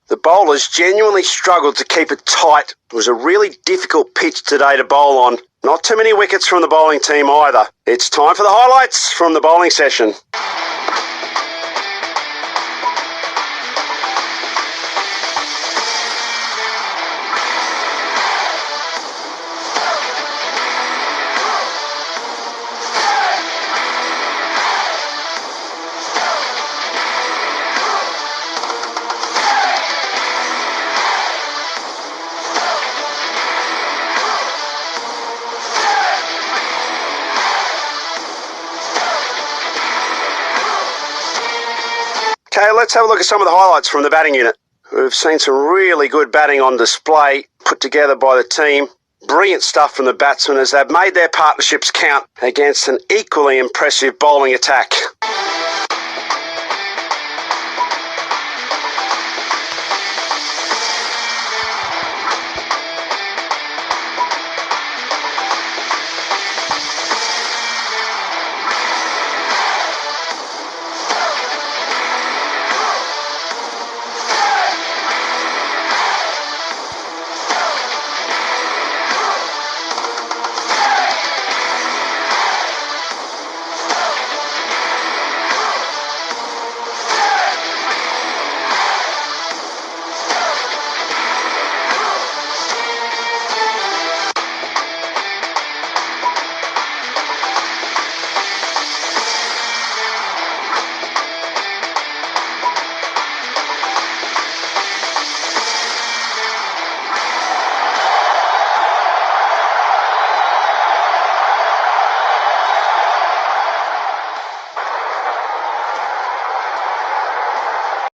The bowlers genuinely struggled to keep it tight. It was a really difficult pitch today to bowl on. Not too many wickets from the bowling team either. It's time for the highlights from the bowling session. Okay, let's have a look at some of the highlights from the batting unit. We've seen some really good batting on display, put together by the team. Brilliant stuff from the batsmen as they've made their partnerships count against an equally impressive bowling attack.